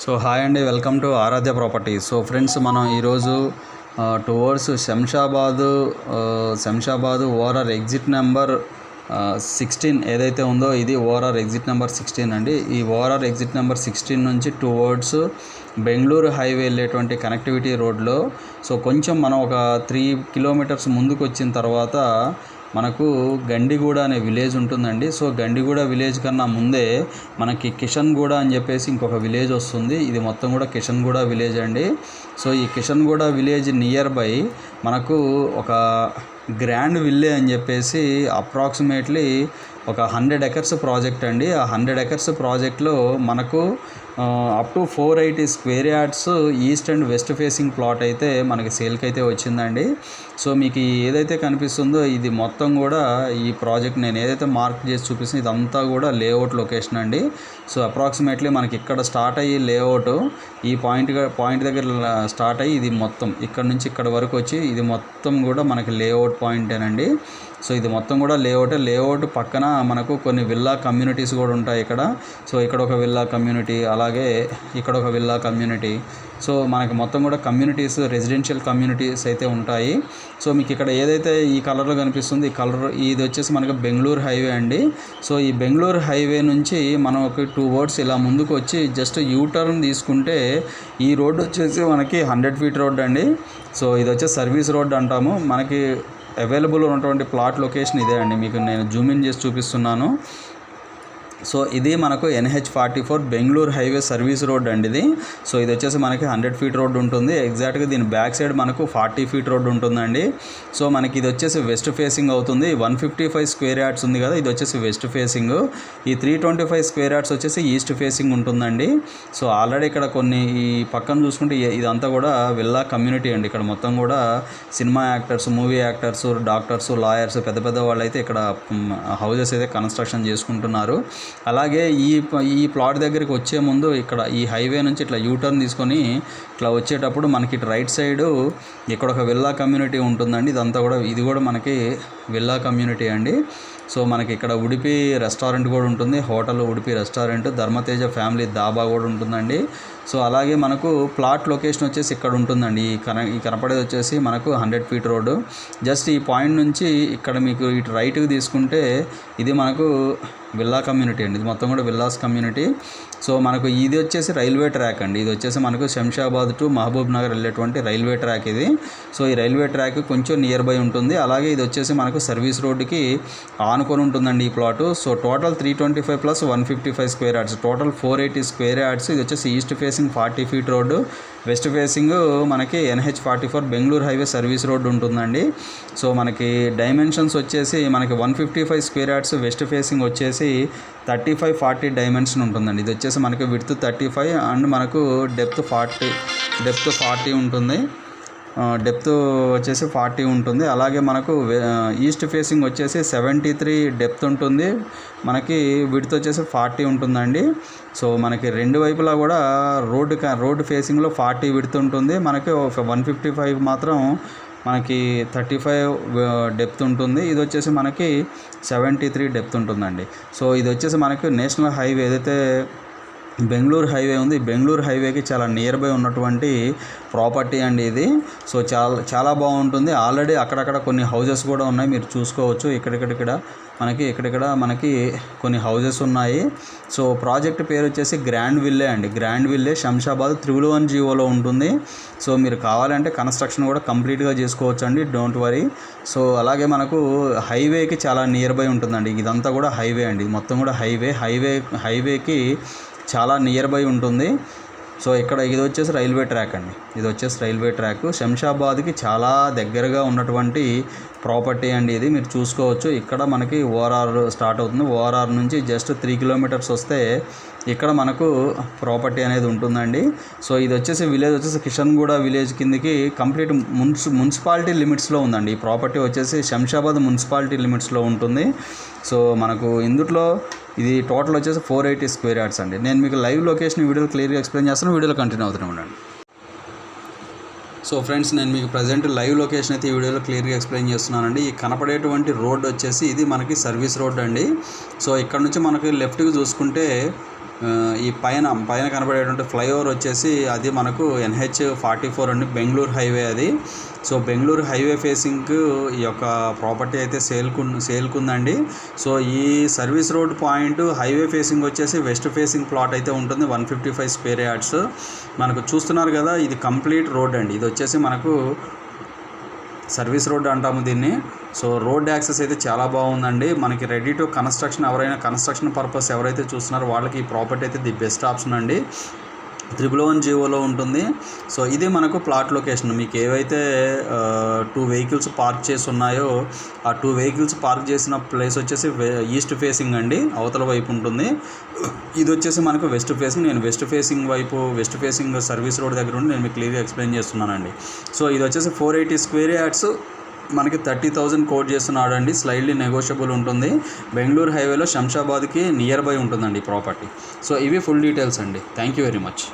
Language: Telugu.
సో హాయ్ అండి, welcome to Aaradhya properties. So friends, మనం ఈరోజు towards Shamshabad ORR exit number 16 ఏదైతే ఉందో ఇది ఓఆర్ఆర్ ఎగ్జిట్ నెంబర్ 16 అండి. ఈ ఓఆర్ఆర్ ఎగ్జిట్ నెంబర్ 16 నుంచి టువర్డ్స్ బెంగళూరు హైవే వెళ్ళేటువంటి కనెక్టివిటీ రోడ్లో సో కొంచెం మనం ఒక 3 కిలోమీటర్స్ ముందుకు వచ్చిన తర్వాత మనకు గండిగూడ అనే విలేజ్ ఉంటుందండి. సో గండిగూడ విలేజ్ కన్నా ముందే మనకి కిషన్గూడ అని చెప్పేసి ఇంకొక విలేజ్ వస్తుంది. ఇది మొత్తం కూడా కిషన్గూడ విలేజ్ అండి. సో ఈ కిషన్గూడ విలేజ్ నియర్ బై మనకు ఒక గ్రాండ్ విల్లే అని చెప్పేసి అప్రాక్సిమేట్లీ ఒక 100 ఎకర్స్ ప్రాజెక్ట్ అండి. ఆ 100 ఎకర్స్ ప్రాజెక్ట్లో మనకు up to 480 square yards east and west facing plot అయితే మనకి సేల్కి అయితే వచ్చిందండి. సో మీకు ఏదైతే కనిపిస్తుందో ఇది మొత్తం కూడా ఈ ప్రాజెక్ట్ నేను ఏదైతే మార్క్ చేసి చూపిస్తున్నా ఇదంతా కూడా లేఅవుట్ లొకేషన్ అండి. సో అప్రాక్సిమేట్లీ మనకి ఇక్కడ స్టార్ట్ అయ్యి లేఅవుట్ ఈ పాయింట్ దగ్గర స్టార్ట్ అయ్యి ఇది మొత్తం ఇక్కడ నుంచి ఇక్కడ వరకు వచ్చి ఇది మొత్తం కూడా మనకి లేఅవుట్ పాయింటేనండి. సో ఇది మొత్తం కూడా లేఅవుట్ పక్కన మనకు కొన్ని విల్లా కమ్యూనిటీస్ కూడా ఉంటాయి ఇక్కడ. సో ఇక్కడ ఒక విల్లా కమ్యూనిటీ, అలాగే ఇక్కడ ఒక విల్లా కమ్యూనిటీ. సో మనకి మొత్తం కూడా కమ్యూనిటీస్, రెసిడెన్షియల్ కమ్యూనిటీస్ అయితే ఉంటాయి. సో మీకు ఇక్కడ ఏదైతే ఈ కలర్లో కనిపిస్తుంది ఈ కలర్ ఇది వచ్చేసి మనకి బెంగళూరు హైవే అండి. సో ఈ బెంగళూరు హైవే నుంచి మనం ఒక 2 వర్డ్స్ ఇలా ముందుకు వచ్చి జస్ట్ యూటర్న్ తీసుకుంటే ఈ రోడ్డు వచ్చేసి మనకి 100 ఫీట్ రోడ్ అండి. సో ఇది వచ్చేసి సర్వీస్ రోడ్ అంటాము. మనకి అవైలబుల్ ఉన్నటువంటి ప్లాట్ లొకేషన్ ఇదే అండి. మీకు నేను జూమ్ ఇన్ చేసి చూపిస్తున్నాను. సో ఇది మనకు NH44 Bengaluru highway service road అండి ఇది. సో ఇది వచ్చేసి మనకి 100 ఫీట్ రోడ్ ఉంటుంది. ఎగ్జాక్ట్గా దీని బ్యాక్ సైడ్ మనకు 40 ఫీట్ రోడ్ ఉంటుందండి. సో మనకి ఇది వచ్చేసి వెస్ట్ ఫేసింగ్ అవుతుంది. 155 స్క్వేర్ యార్డ్స్ ఉంది కదా, ఇది వచ్చేసి వెస్ట్ ఫేసింగ్. ఈ 325 స్క్వేర్ యార్డ్స్ వచ్చేసి ఈస్ట్ ఫేసింగ్ ఉంటుందండి. సో ఆల్రెడీ ఇక్కడ కొన్ని ఈ పక్కన చూసుకుంటే ఇదంతా కూడా విల్లా కమ్యూనిటీ అండి. ఇక్కడ మొత్తం కూడా cinema actors, movie actors, doctors, lawyers, పెద్ద పెద్ద వాళ్ళు అయితే ఇక్కడ హౌజెస్ అయితే కన్స్ట్రక్షన్ చేసుకుంటున్నారు. అలాగే ఈ ప్లాట్ దగ్గరికి వచ్చే ముందు ఇక్కడ ఈ హైవే నుంచి ఇట్లా యూటర్న్ తీసుకొని ఇట్లా వచ్చేటప్పుడు మనకి ఇటు రైట్ సైడు ఇక్కడ ఒక విల్లా కమ్యూనిటీ ఉంటుందండి. ఇదంతా కూడా ఇది కూడా మనకి విల్లా కమ్యూనిటీ అండి. సో మనకి ఇక్కడ ఉడిపి రెస్టారెంట్ కూడా ఉంటుంది. Hotel Udupi restaurant, Dharmateja family dhaba కూడా ఉంటుందండి. సో అలాగే మనకు ప్లాట్ లొకేషన్ వచ్చేసి ఇక్కడ ఉంటుందండి. ఈ కనపడేది వచ్చేసి మనకు 100 ఫీట్ రోడ్డు. జస్ట్ ఈ పాయింట్ నుంచి ఇక్కడ మీకు ఇటు రైట్కి తీసుకుంటే ఇది మనకు విల్లా కమ్యూనిటీ అండి. ఇది మొత్తం కూడా విల్లాస్ కమ్యూనిటీ. సో మనకు ఇది వచ్చేసి రైల్వే ట్రాక్ అండి. ఇది వచ్చేసి మనకు శంషాబాద్ టు మహబూబ్ నగర్ వెళ్ళేటువంటి రైల్వే ట్రాక్ ఇది. సో ఈ రైల్వే ట్రాక్ కొంచెం నియర్ బై ఉంటుంది. అలాగే ఇది వచ్చేసి మనకు సర్వీస్ రోడ్డుకి ఆనుకొని ఉంటుందండి ఈ plot. So total 325 plus 155 square yards, total 480 square yards. ఇది వచ్చేసి east facing 40 feet road, west facing మనకి NH44 Bengaluru highway service road ఉంటుందండి. సో మనకి డైమెన్షన్స్ వచ్చేసి మనకి 155 స్క్వేర్ యార్డ్స్, వెస్ట్ ఫేసింగ్ వచ్చేసి 35-40 డైమెన్షన్ ఉంటుందండి. ఇది వచ్చేసి మనకి విడ్త్ 35 అండ్ మనకు డెప్త్ 40 ఉంటుంది. డెప్త్ వచ్చేసి 40 ఉంటుంది. అలాగే మనకు ఈస్ట్ ఫేసింగ్ వచ్చేసి 73 డెప్త్ ఉంటుంది. మనకి విడ్త్ వచ్చేసి 40 ఉంటుందండి. సో మనకి రెండు వైపులా కూడా రోడ్డు ఫేసింగ్లో 40 విడ్త్ ఉంటుంది. మనకి ఒక 155 మాత్రం మనకి 35 డెప్త్ ఉంటుంది. ఇది వచ్చేసి మనకి 73 డెప్త్ ఉంటుందండి. సో ఇది వచ్చేసి మనకి నేషనల్ హైవే ఏదైతే బెంగళూరు హైవే ఉంది, బెంగళూరు హైవేకి చాలా నియర్ బై ఉన్నటువంటి ప్రాపర్టీ అండి ఇది. సో చాలా బాగుంటుంది. ఆల్రెడీ అక్కడక్కడ కొన్ని హౌజెస్ కూడా ఉన్నాయి, మీరు చూసుకోవచ్చు. ఇక్కడిక్కడ మనకి కొన్ని హౌజెస్ ఉన్నాయి. సో ప్రాజెక్ట్ పేరు వచ్చేసి గ్రాండ్ విల్లే అండి. గ్రాండ్ విల్లే శంషాబాద్ 311 ఉంటుంది. సో మీరు కావాలంటే కన్స్ట్రక్షన్ కూడా కంప్లీట్గా చేసుకోవచ్చు అండి, డోంట్ వరీ. సో అలాగే మనకు హైవేకి చాలా నియర్ బై ఉంటుందండి. ఇదంతా కూడా హైవే అండి, మొత్తం కూడా హైవేకి చాలా నియర్ బై ఉంటుంది. సో ఇక్కడ ఇది వచ్చేసి రైల్వే ట్రాక్ అండి. ఇది వచ్చేసి రైల్వే ట్రాక్ శంషాబాద్కి చాలా దగ్గరగా ఉన్నటువంటి ప్రాపర్టీ అండి ఇది. మీరు చూసుకోవచ్చు. ఇక్కడ మనకి ఓఆర్ఆర్ స్టార్ట్ అవుతుంది. ఓఆర్ఆర్ నుంచి జస్ట్ 3 కిలోమీటర్స్ వస్తే ఇక్కడ మనకు ప్రాపర్టీ అనేది ఉంటుందండి. సో ఇది వచ్చేసి విలేజ్ వచ్చేసి కిషన్గూడ విలేజ్ కిందకి కంప్లీట్ మున్సిపాలిటీ లిమిట్స్లో ఉందండి. ఈ ప్రాపర్టీ వచ్చేసి శంషాబాద్ మున్సిపాలిటీ లిమిట్స్లో ఉంటుంది. సో మనకు ఇందులో ఇది టోటల్ వచ్చేసి 480 స్క్వేర్ యార్డ్స్ అండి. నేను మీకు లైవ్ లొకేషన్ వీడియోలో క్లియర్గా ఎక్స్ప్లెయిన్ చేస్తాను. వీడియోలో కంటిన్యూ అవుతూనే ఉండండి. సో ఫ్రెండ్స్, నేను మీకు ప్రజెంట్ లైవ్ లొకేషన్ అయితే ఈ వీడియోలో క్లియర్గా ఎక్స్ప్లెయిన్ చేస్తున్నానండి. ఈ కనపడేటువంటి రోడ్ వచ్చేసి ఇది మనకి సర్వీస్ రోడ్ అండి. సో ఇక్కడ నుంచి మనకి లెఫ్ట్కి చూసుకుంటే ఈ పైన కనబడేటువంటి ఫ్లైఓవర్ వచ్చేసి అది మనకు NH44 అండి, బెంగళూరు హైవే అది. సో బెంగళూరు హైవే ఫేసింగ్ ఈ యొక్క ప్రాపర్టీ అయితే సేల్కుందండి. సో ఈ service road point highway facing వచ్చేసి వెస్ట్ ఫేసింగ్ ప్లాట్ అయితే ఉంటుంది, 155 స్క్వేర్ యార్డ్స్. మనకు చూస్తున్నారు కదా, ఇది కంప్లీట్ రోడ్ అండి. ఇది వచ్చేసి మనకు సర్వీస్ రోడ్ అంటాము దీన్ని. సో రోడ్ యాక్సెస్ అయితే చాలా బాగుందండి. మనకి రెడీ టు కన్స్ట్రక్షన్, ఎవరైనా కన్స్ట్రక్షన్ పర్పస్ ఎవరైతే చూస్తున్నారో వాళ్ళకి ఈ ప్రాపర్టీ అయితే ది బెస్ట్ ఆప్షన్ అండి. 111 జీవోలో ఉంటుంది. సో ఇది మనకు ప్లాట్ లొకేషన్. మీకు ఏవైతే 2 వెహికల్స్ పార్క్ చేసి ఉన్నాయో ఆ 2 వెహికల్స్ పార్క్ చేసిన ప్లేస్ వచ్చేసి ఈస్ట్ ఫేసింగ్ అండి, అవతల వైపు ఉంటుంది. ఇది వచ్చేసి మనకు వెస్ట్ ఫేసింగ్. నేను వెస్ట్ ఫేసింగ్ సర్వీస్ రోడ్ దగ్గర ఉండి నేను మీకు క్లియర్గా ఎక్స్ప్లెయిన్ చేస్తున్నానండి. సో ఇది వచ్చేసి 480 స్క్వేర్ యార్డ్స్, మనకి 30,000 కోట్ చేస్తున్నాడు అండి. స్లైడ్లీ నెగోషియబుల్ ఉంటుంది. బెంగళూరు హైవేలో శంషాబాద్కి నియర్ బై ఉంటుందండి ఈ ప్రాపర్టీ. సో ఇవి ఫుల్ డీటెయిల్స్ అండి. Thank you very much.